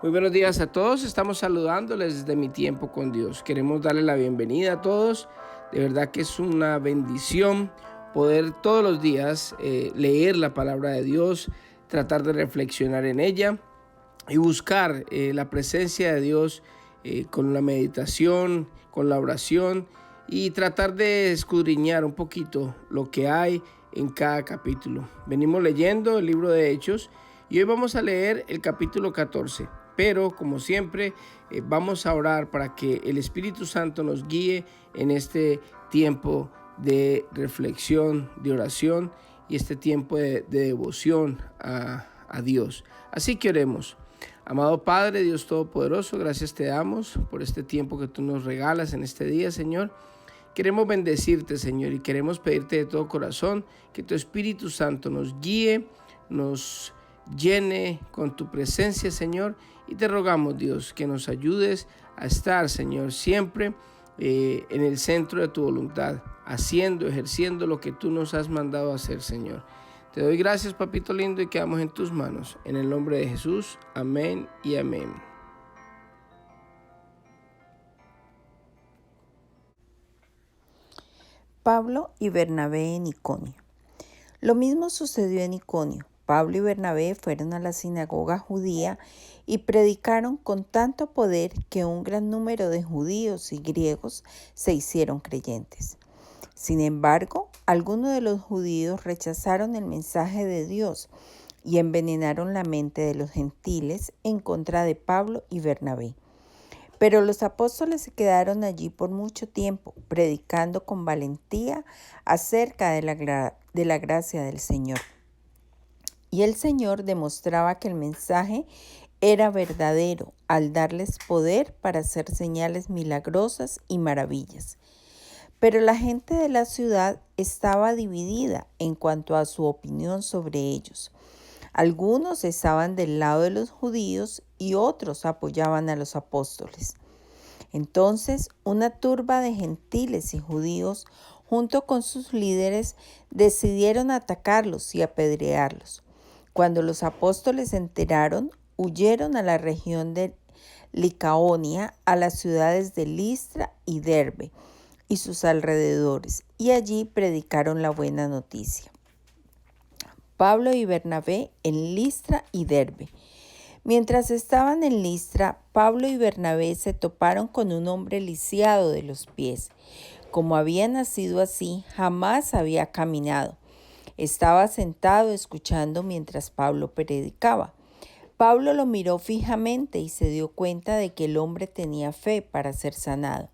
Muy buenos días a todos, estamos saludándoles desde Mi Tiempo con Dios. Queremos darle la bienvenida a todos. De verdad que es una bendición poder todos los días leer la palabra de Dios, tratar de reflexionar en ella y buscar la presencia de Dios con la meditación, con la oración y tratar de escudriñar un poquito lo que hay en cada capítulo. Venimos leyendo el libro de Hechos y hoy vamos a leer el capítulo 14. Pero como siempre vamos a orar para que el Espíritu Santo nos guíe en este tiempo de reflexión, de oración y este tiempo de devoción a Dios. Así que oremos. Amado Padre, Dios Todopoderoso, gracias te damos por este tiempo que tú nos regalas en este día, Señor. Queremos bendecirte, Señor, y queremos pedirte de todo corazón que tu Espíritu Santo nos guíe, nos llene con tu presencia, Señor, y te rogamos, Dios, que nos ayudes a estar, Señor, siempre en el centro de tu voluntad, haciendo, ejerciendo lo que tú nos has mandado a hacer, Señor. Te doy gracias, papito lindo, y quedamos en tus manos. En el nombre de Jesús, amén y amén. Pablo y Bernabé en Iconio. Lo mismo sucedió en Iconio. Pablo y Bernabé fueron a la sinagoga judía y predicaron con tanto poder que un gran número de judíos y griegos se hicieron creyentes. Sin embargo, algunos de los judíos rechazaron el mensaje de Dios y envenenaron la mente de los gentiles en contra de Pablo y Bernabé. Pero los apóstoles se quedaron allí por mucho tiempo, predicando con valentía acerca de la gracia del Señor. Y el Señor demostraba que el mensaje era verdadero al darles poder para hacer señales milagrosas y maravillas. Pero la gente de la ciudad estaba dividida en cuanto a su opinión sobre ellos. Algunos estaban del lado de los judíos y otros apoyaban a los apóstoles. Entonces, una turba de gentiles y judíos, junto con sus líderes, decidieron atacarlos y apedrearlos. Cuando los apóstoles se enteraron, huyeron a la región de Licaonia, a las ciudades de Listra y Derbe y sus alrededores, y allí predicaron la buena noticia. Pablo y Bernabé en Listra y Derbe. Mientras estaban en Listra, Pablo y Bernabé se toparon con un hombre lisiado de los pies. Como había nacido así, jamás había caminado. Estaba sentado escuchando mientras Pablo predicaba. Pablo lo miró fijamente y se dio cuenta de que el hombre tenía fe para ser sanado.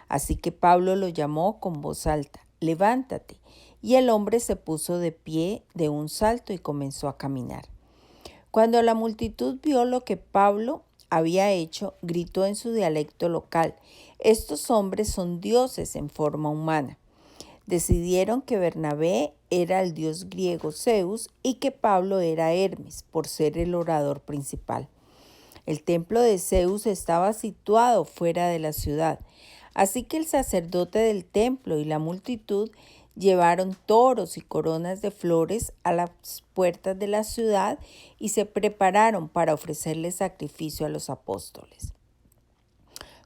Así que Pablo lo llamó con voz alta: «Levántate». Y el hombre se puso de pie de un salto y comenzó a caminar. Cuando la multitud vio lo que Pablo había hecho, gritó en su dialecto local: «Estos hombres son dioses en forma humana». Decidieron que Bernabé era el dios griego Zeus y que Pablo era Hermes, por ser el orador principal. El templo de Zeus estaba situado fuera de la ciudad, así que el sacerdote del templo y la multitud llevaron toros y coronas de flores a las puertas de la ciudad y se prepararon para ofrecerle sacrificio a los apóstoles.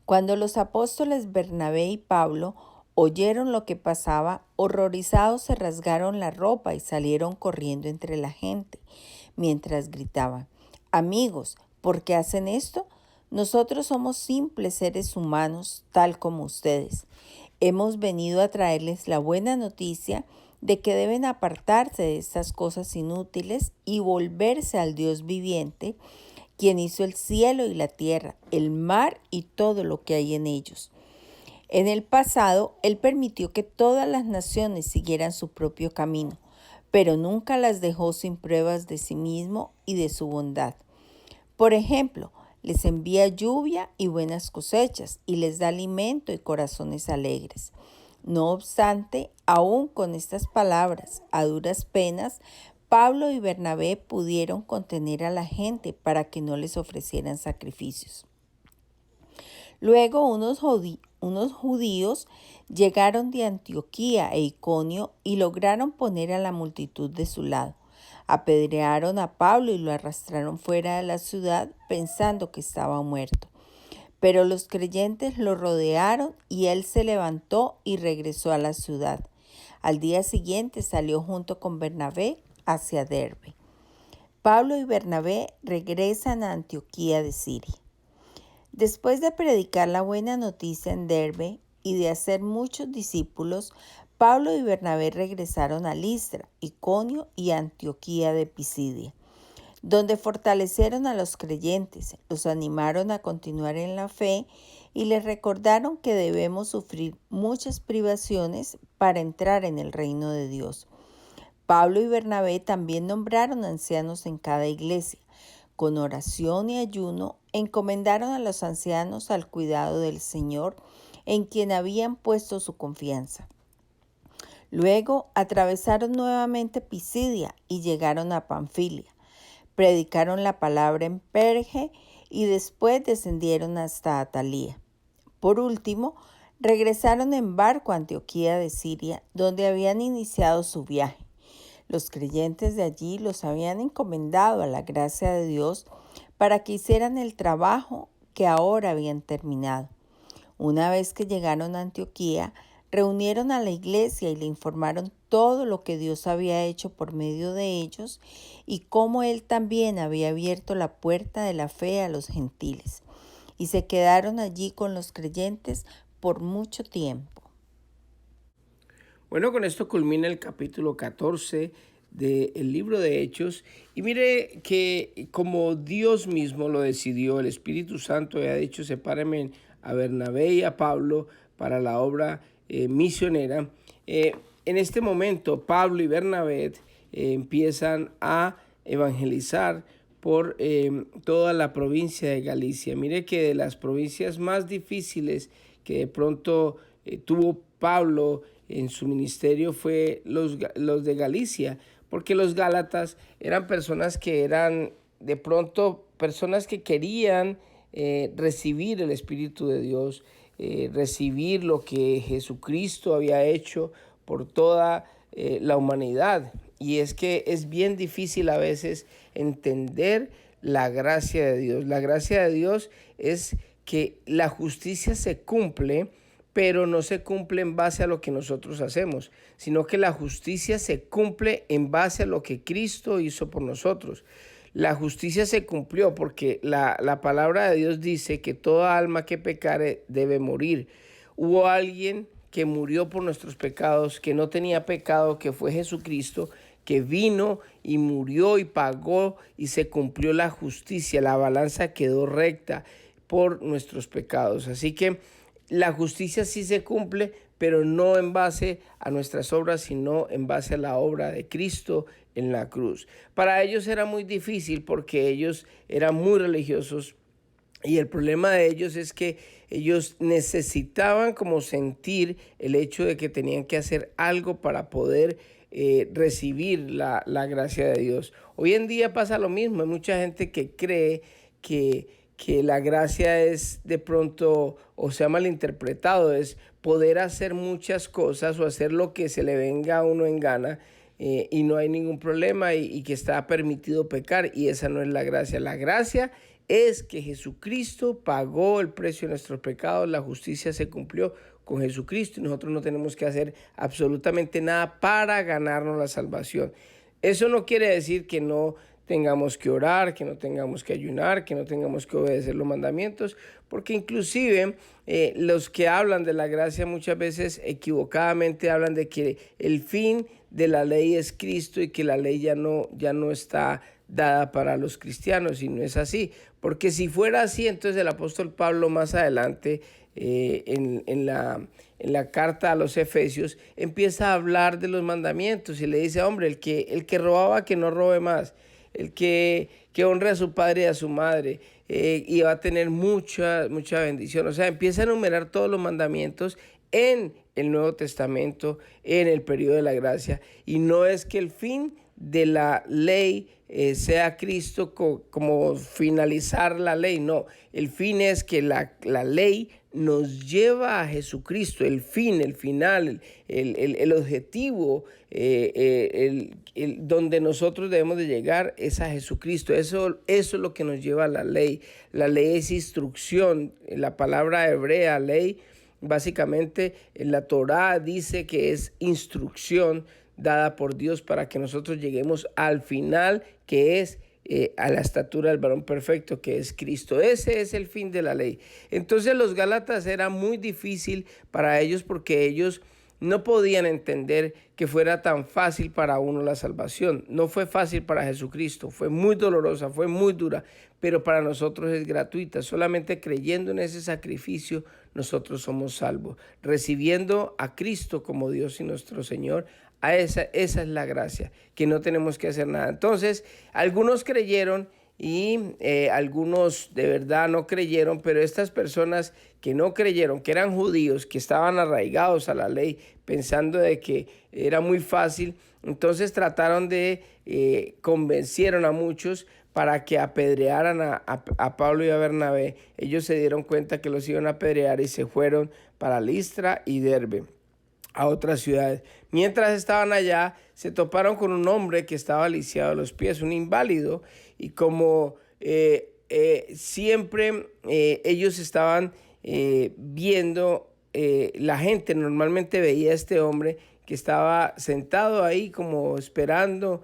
Cuando los apóstoles Bernabé y Pablo oyeron lo que pasaba, horrorizados se rasgaron la ropa y salieron corriendo entre la gente, mientras gritaban: «Amigos, ¿por qué hacen esto? Nosotros somos simples seres humanos, tal como ustedes. Hemos venido a traerles la buena noticia de que deben apartarse de estas cosas inútiles y volverse al Dios viviente, quien hizo el cielo y la tierra, el mar y todo lo que hay en ellos. En el pasado, Él permitió que todas las naciones siguieran su propio camino, pero nunca las dejó sin pruebas de sí mismo y de su bondad. Por ejemplo, les envía lluvia y buenas cosechas, y les da alimento y corazones alegres. No obstante, aún con estas palabras, a duras penas, Pablo y Bernabé pudieron contener a la gente para que no les ofrecieran sacrificios. Luego unos judíos llegaron de Antioquía e Iconio y lograron poner a la multitud de su lado. Apedrearon a Pablo y lo arrastraron fuera de la ciudad pensando que estaba muerto. Pero los creyentes lo rodearon y él se levantó y regresó a la ciudad. Al día siguiente salió junto con Bernabé hacia Derbe. Pablo y Bernabé regresan a Antioquía de Siria. Después de predicar la buena noticia en Derbe y de hacer muchos discípulos, Pablo y Bernabé regresaron a Listra, Iconio y Antioquía de Pisidia, donde fortalecieron a los creyentes, los animaron a continuar en la fe y les recordaron que debemos sufrir muchas privaciones para entrar en el reino de Dios. Pablo y Bernabé también nombraron ancianos en cada iglesia. Con oración y ayuno encomendaron a los ancianos al cuidado del Señor, en quien habían puesto su confianza. Luego atravesaron nuevamente Pisidia y llegaron a Panfilia. Predicaron la palabra en Perge y después descendieron hasta Atalía. Por último, regresaron en barco a Antioquía de Siria, donde habían iniciado su viaje. Los creyentes de allí los habían encomendado a la gracia de Dios para que hicieran el trabajo que ahora habían terminado. Una vez que llegaron a Antioquía, reunieron a la iglesia y le informaron todo lo que Dios había hecho por medio de ellos y cómo Él también había abierto la puerta de la fe a los gentiles. Y se quedaron allí con los creyentes por mucho tiempo. Bueno, con esto culmina el capítulo 14 del libro de Hechos. Y mire que como Dios mismo lo decidió, el Espíritu Santo había dicho, sepárenme a Bernabé y a Pablo para la obra misionera. En este momento, Pablo y Bernabé empiezan a evangelizar por toda la provincia de Galicia. Mire que de las provincias más difíciles que de pronto tuvo Pablo en su ministerio fue los de Galicia, porque los gálatas eran personas que eran de pronto personas que querían recibir el Espíritu de Dios, recibir lo que Jesucristo había hecho por toda la humanidad. Y es que es bien difícil a veces entender la gracia de Dios. La gracia de Dios es que la justicia se cumple, pero no se cumple en base a lo que nosotros hacemos, sino que la justicia se cumple en base a lo que Cristo hizo por nosotros. La justicia se cumplió porque la palabra de Dios dice que toda alma que pecare debe morir. Hubo alguien que murió por nuestros pecados, que no tenía pecado, que fue Jesucristo, que vino y murió y pagó y se cumplió la justicia. La balanza quedó recta por nuestros pecados. Así que la justicia sí se cumple, pero no en base a nuestras obras, sino en base a la obra de Cristo en la cruz. Para ellos era muy difícil porque ellos eran muy religiosos y el problema de ellos es que ellos necesitaban como sentir el hecho de que tenían que hacer algo para poder recibir la gracia de Dios. Hoy en día pasa lo mismo, hay mucha gente que cree que la gracia es de pronto, o se ha malinterpretado, es poder hacer muchas cosas o hacer lo que se le venga a uno en gana y no hay ningún problema y que está permitido pecar, y esa no es la gracia. La gracia es que Jesucristo pagó el precio de nuestros pecados, la justicia se cumplió con Jesucristo y nosotros no tenemos que hacer absolutamente nada para ganarnos la salvación. Eso no quiere decir que no tengamos que orar, que no tengamos que ayunar, que no tengamos que obedecer los mandamientos, porque inclusive los que hablan de la gracia muchas veces equivocadamente hablan de que el fin de la ley es Cristo y que la ley ya no está dada para los cristianos, y no es así, porque si fuera así, entonces el apóstol Pablo más adelante en la carta a los Efesios empieza a hablar de los mandamientos y le dice, hombre, el que robaba, que no robe más, el que honre a su padre y a su madre, y va a tener mucha bendición. O sea, empieza a enumerar todos los mandamientos en el Nuevo Testamento, en el periodo de la gracia, y no es que el fin de la ley sea Cristo como finalizar la ley. No, el fin es que la ley nos lleva a Jesucristo. El fin, el final, el objetivo, donde nosotros debemos de llegar es a Jesucristo. Eso es lo que nos lleva a la ley. La ley es instrucción. La palabra hebrea, ley, básicamente la Torá dice que es instrucción dada por Dios para que nosotros lleguemos al final, que es a la estatura del varón perfecto, que es Cristo. Ese es el fin de la ley. Entonces los Gálatas era muy difícil para ellos porque ellos no podían entender que fuera tan fácil para uno la salvación. No fue fácil para Jesucristo, fue muy dolorosa, fue muy dura, pero para nosotros es gratuita. Solamente creyendo en ese sacrificio nosotros somos salvos. Recibiendo a Cristo como Dios y nuestro Señor, esa es la gracia, que no tenemos que hacer nada. Entonces, algunos creyeron y algunos de verdad no creyeron, pero estas personas que no creyeron, que eran judíos, que estaban arraigados a la ley, pensando de que era muy fácil, entonces trataron de, convencieron a muchos para que apedrearan a Pablo y a Bernabé. Ellos se dieron cuenta que los iban a apedrear y se fueron para Listra y Derbe, a otras ciudades. Mientras estaban allá, se toparon con un hombre que estaba lisiado de los pies, un inválido, y como siempre ellos estaban viendo, la gente normalmente veía a este hombre que estaba sentado ahí como esperando,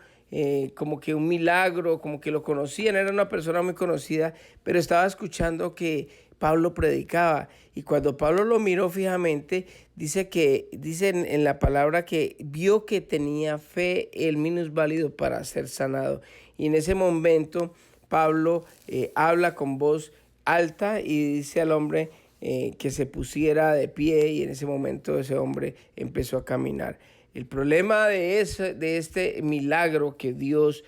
como que un milagro, como que lo conocían, era una persona muy conocida, pero estaba escuchando que Pablo predicaba. Y cuando Pablo lo miró fijamente, dice en la palabra que vio que tenía fe el minusválido para ser sanado. Y en ese momento Pablo habla con voz alta y dice al hombre que se pusiera de pie, y en ese momento ese hombre empezó a caminar. El problema de este milagro que Dios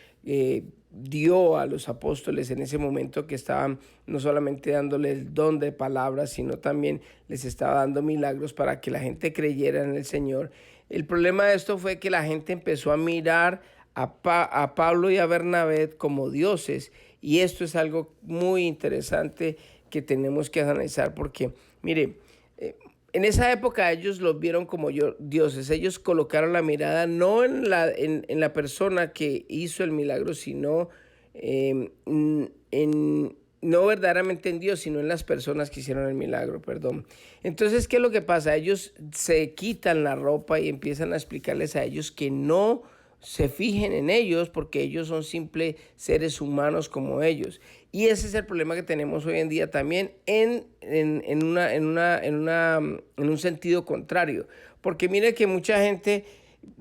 dio a los apóstoles en ese momento, que estaban no solamente dándole el don de palabras, sino también les estaba dando milagros para que la gente creyera en el Señor. El problema de esto fue que la gente empezó a mirar a Pablo y a Bernabé como dioses, y esto es algo muy interesante que tenemos que analizar porque, mire, en esa época ellos los vieron como dioses. Ellos colocaron la mirada no en la persona que hizo el milagro, sino no verdaderamente en Dios, sino en las personas que hicieron el milagro, perdón. Entonces, ¿qué es lo que pasa? Ellos se quitan la ropa y empiezan a explicarles a ellos que no se fijen en ellos porque ellos son simples seres humanos como ellos. Y ese es el problema que tenemos hoy en día también en un sentido contrario. Porque mire que mucha gente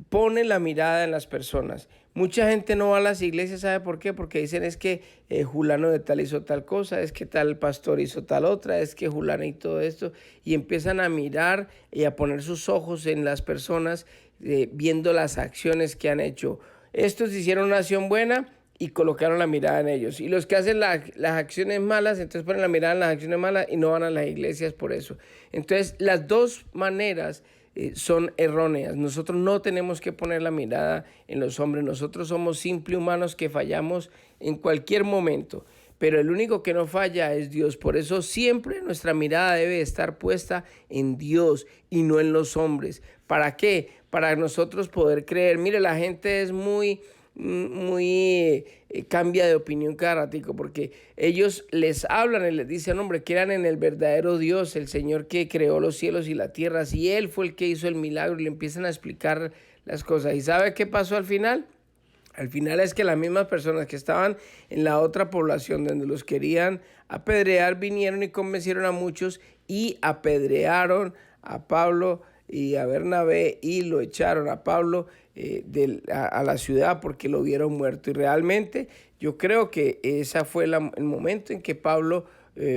pone la mirada en las personas. Mucha gente no va a las iglesias, ¿sabe por qué? Porque dicen es que Julano de tal hizo tal cosa, es que tal pastor hizo tal otra, es que Julano y todo esto. Y empiezan a mirar y a poner sus ojos en las personas, viendo las acciones que han hecho. Estos hicieron una acción buena y colocaron la mirada en ellos. Y los que hacen las acciones malas, entonces ponen la mirada en las acciones malas y no van a las iglesias por eso. Entonces, las dos maneras son erróneas. Nosotros no tenemos que poner la mirada en los hombres. Nosotros somos simples humanos que fallamos en cualquier momento. Pero el único que no falla es Dios. Por eso siempre nuestra mirada debe estar puesta en Dios y no en los hombres. ¿Para qué? Para nosotros poder creer. Mire, la gente es muy cambia de opinión cada ratico, porque ellos les hablan y les dicen, hombre, crean en el verdadero Dios, el Señor que creó los cielos y la tierra, si Él fue el que hizo el milagro, y le empiezan a explicar las cosas. ¿Y sabe qué pasó al final? Al final es que las mismas personas que estaban en la otra población donde los querían apedrear vinieron y convencieron a muchos y apedrearon a Pablo y a Bernabé y lo echaron a Pablo a la ciudad porque lo vieron muerto. Y realmente yo creo que ese fue el momento en que Pablo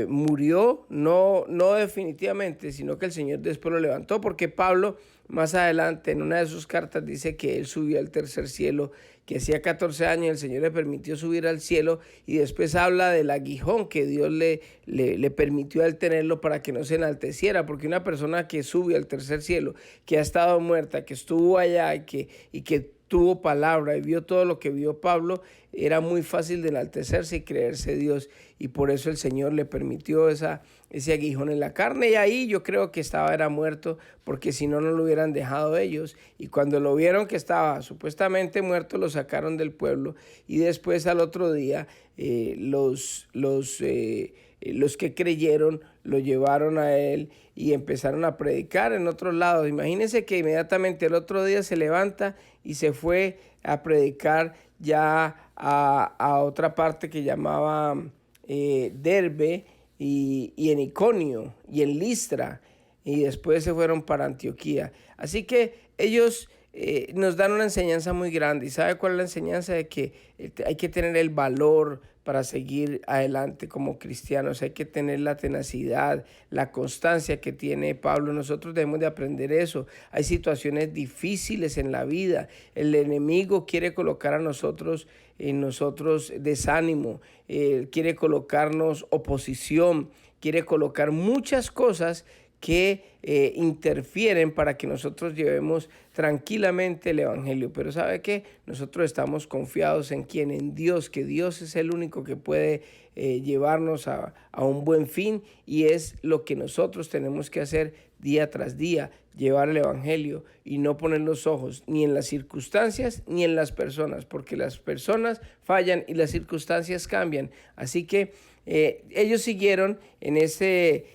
murió, no definitivamente, sino que el Señor después lo levantó, porque Pablo más adelante en una de sus cartas dice que él subió al tercer cielo, que hacía 14 años el Señor le permitió subir al cielo, y después habla del aguijón que Dios le permitió a él tenerlo para que no se enalteciera, porque una persona que sube al tercer cielo, que ha estado muerta, que estuvo allá y que tuvo palabra y vio todo lo que vio Pablo, era muy fácil de enaltecerse y creerse Dios, y por eso el Señor le permitió ese aguijón en la carne, y ahí yo creo que era muerto, porque si no, no lo hubieran dejado ellos, y cuando lo vieron que estaba supuestamente muerto, lo sacaron del pueblo, y después al otro día los que creyeron lo llevaron a él y empezaron a predicar en otros lados. Imagínense que inmediatamente el otro día se levanta y se fue a predicar ya a otra parte que llamaba Derbe y en Iconio y en Listra, y después se fueron para Antioquía. Así que ellos nos dan una enseñanza muy grande. ¿Y sabe cuál es la enseñanza? De que hay que tener el valor para seguir adelante como cristianos. Hay que tener la tenacidad, la constancia que tiene Pablo. Nosotros debemos de aprender eso. Hay situaciones difíciles en la vida. El enemigo quiere colocar en nosotros desánimo, quiere colocarnos oposición, quiere colocar muchas cosas que interfieren para que nosotros llevemos tranquilamente el evangelio. Pero ¿sabe qué? Nosotros estamos confiados en quién, en Dios, que Dios es el único que puede llevarnos a un buen fin, y es lo que nosotros tenemos que hacer día tras día, llevar el evangelio y no poner los ojos ni en las circunstancias ni en las personas, porque las personas fallan y las circunstancias cambian. Así que ellos siguieron en ese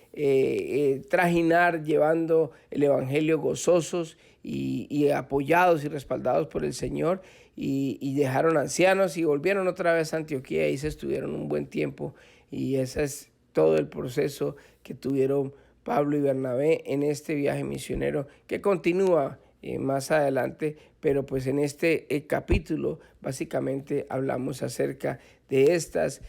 trajinar, llevando el evangelio gozosos y apoyados y respaldados por el Señor, y dejaron ancianos y volvieron otra vez a Antioquía, y se estuvieron un buen tiempo, y ese es todo el proceso que tuvieron Pablo y Bernabé en este viaje misionero, que continúa más adelante, pero pues en este capítulo básicamente hablamos acerca de estas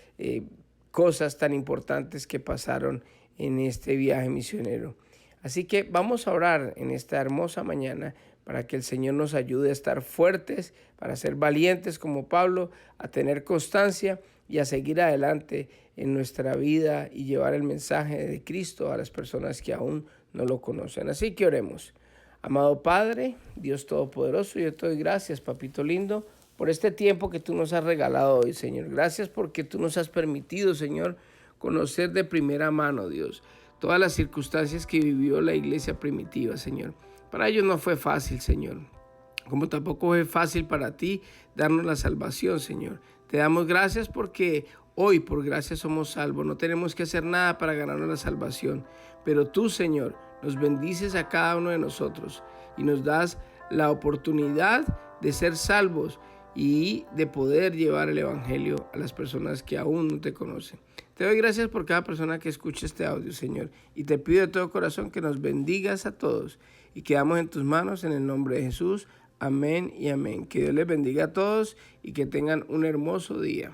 cosas tan importantes que pasaron en este viaje misionero. Así que vamos a orar en esta hermosa mañana para que el Señor nos ayude a estar fuertes, para ser valientes como Pablo, a tener constancia y a seguir adelante en nuestra vida y llevar el mensaje de Cristo a las personas que aún no lo conocen. Así que oremos. Amado Padre, Dios Todopoderoso, yo te doy gracias, papito lindo, por este tiempo que tú nos has regalado hoy, Señor. Gracias porque tú nos has permitido, Señor, conocer de primera mano, Dios, todas las circunstancias que vivió la iglesia primitiva, Señor. Para ellos no fue fácil, Señor, como tampoco fue fácil para ti darnos la salvación, Señor. Te damos gracias porque hoy por gracia somos salvos. No tenemos que hacer nada para ganarnos la salvación, pero tú, Señor, nos bendices a cada uno de nosotros y nos das la oportunidad de ser salvos y de poder llevar el evangelio a las personas que aún no te conocen. Te doy gracias por cada persona que escuche este audio, Señor, y te pido de todo corazón que nos bendigas a todos, y quedamos en tus manos en el nombre de Jesús. Amén y amén. Que Dios les bendiga a todos y que tengan un hermoso día.